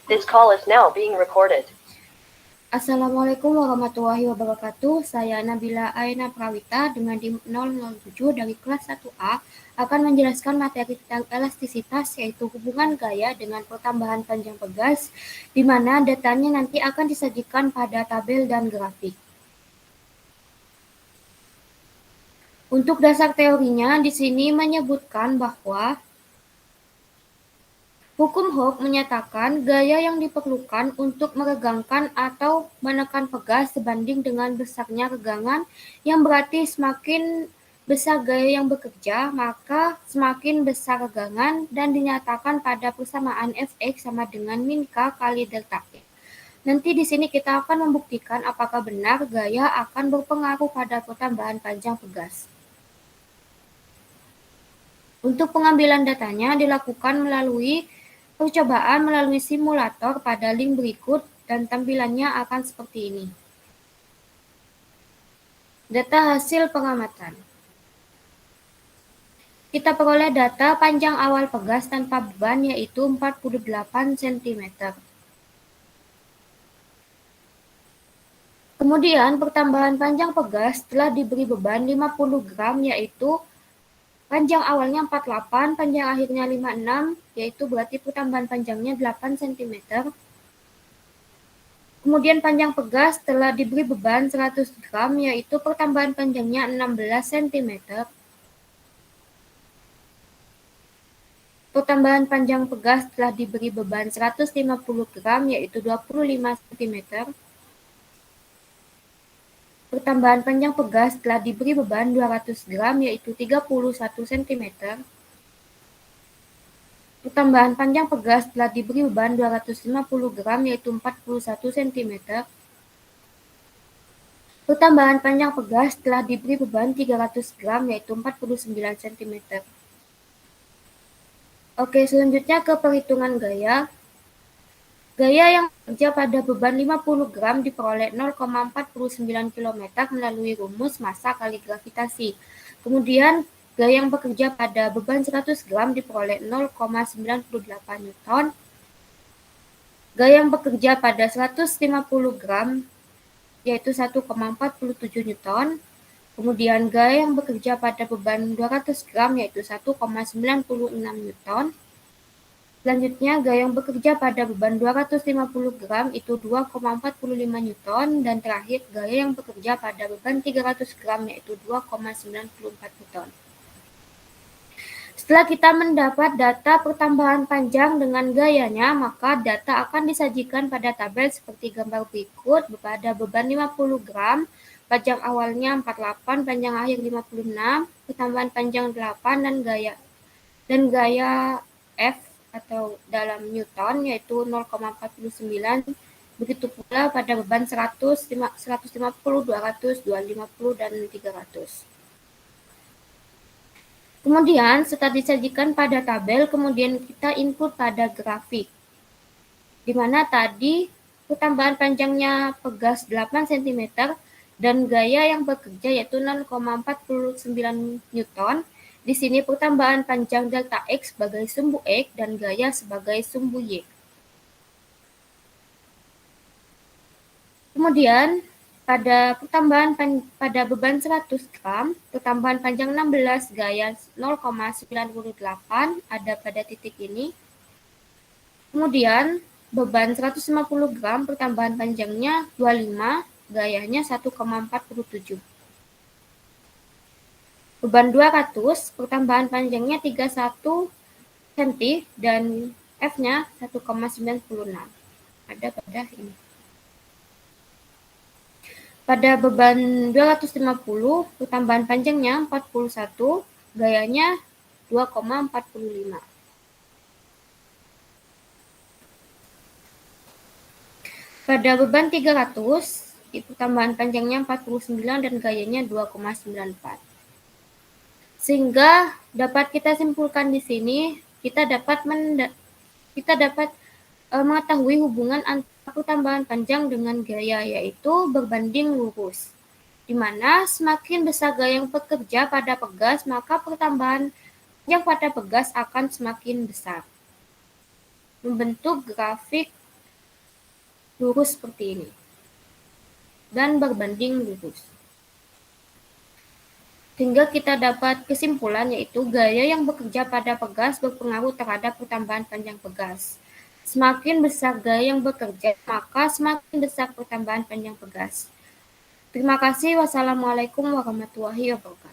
This call is now being recorded. Assalamualaikum warahmatullahi wabarakatuh. Saya Nabila Aina Prawita dengan DIM 007 dari kelas 1A akan menjelaskan materi tentang elastisitas, yaitu hubungan gaya dengan pertambahan panjang pegas, di mana datanya nanti akan disajikan pada tabel dan grafik. Untuk dasar teorinya, di sini menyebutkan bahwa hukum Hooke menyatakan gaya yang diperlukan untuk meregangkan atau menekan pegas sebanding dengan besarnya regangan, yang berarti semakin besar gaya yang bekerja, maka semakin besar regangan, dan dinyatakan pada persamaan Fx sama dengan min K kali delta X. Nanti di sini kita akan membuktikan apakah benar gaya akan berpengaruh pada pertambahan panjang pegas. Untuk pengambilan datanya dilakukan melalui percobaan melalui simulator pada link berikut, dan tampilannya akan seperti ini. Data hasil pengamatan. Kita peroleh data panjang awal pegas tanpa beban, yaitu 48 cm. Kemudian pertambahan panjang pegas telah diberi beban 50 gram, yaitu panjang awalnya 48, panjang akhirnya 56, yaitu berarti pertambahan panjangnya 8 cm. Kemudian panjang pegas telah diberi beban 100 gram, yaitu pertambahan panjangnya 16 cm. Pertambahan panjang pegas telah diberi beban 150 gram, yaitu 25 cm. Pertambahan panjang pegas telah diberi beban 200 gram, yaitu 31 cm. Pertambahan panjang pegas telah diberi beban 250 gram, yaitu 41 cm. Pertambahan panjang pegas telah diberi beban 300 gram, yaitu 49 cm. Oke, selanjutnya ke perhitungan gaya. Gaya yang bekerja pada beban 50 gram diperoleh 0,49 km melalui rumus massa kali gravitasi. Kemudian, gaya yang bekerja pada beban 100 gram diperoleh 0,98 Newton. Gaya yang bekerja pada 150 gram yaitu 1,47 Newton. Kemudian gaya yang bekerja pada beban 200 gram yaitu 1,96 Newton. Selanjutnya, gaya yang bekerja pada beban 250 gram itu 2,45 Newton, dan terakhir gaya yang bekerja pada beban 300 gram yaitu 2,94 Newton. Setelah kita mendapat data pertambahan panjang dengan gayanya, maka data akan disajikan pada tabel seperti gambar berikut. Pada beban 50 gram, panjang awalnya 48, panjang akhir 56, pertambahan panjang 8, dan gaya F atau dalam Newton yaitu 0,49. Begitu pula pada beban 100, 150, 200, 250, dan 300. Kemudian setelah disajikan pada tabel, kemudian kita input pada grafik, di mana tadi pertambahan panjangnya pegas 8 cm dan gaya yang bekerja yaitu 0,49 Newton. Di sini pertambahan panjang delta X sebagai sumbu X dan gaya sebagai sumbu Y. Kemudian pada beban 100 gram, pertambahan panjang 16, gaya 0,98 ada pada titik ini. Kemudian beban 150 gram, pertambahan panjangnya 25, gayanya 1,47. Beban 200, pertambahan panjangnya 31 cm dan F-nya 1,96. Ada pada ini. Pada beban 250, pertambahan panjangnya 41, gayanya 2,45. Pada beban 300, pertambahan panjangnya 49 dan gayanya 2,94. Sehingga dapat kita simpulkan di sini, kita dapat mengetahui hubungan antara pertambahan panjang dengan gaya, yaitu berbanding lurus, di mana semakin besar gaya yang bekerja pada pegas, maka pertambahan panjang pada pegas akan semakin besar. Membentuk grafik lurus seperti ini dan berbanding lurus. Sehingga kita dapat kesimpulan yaitu gaya yang bekerja pada pegas berpengaruh terhadap pertambahan panjang pegas. Semakin besar gaya yang bekerja, maka semakin besar pertambahan panjang pegas. Terima kasih. Wassalamualaikum warahmatullahi wabarakatuh.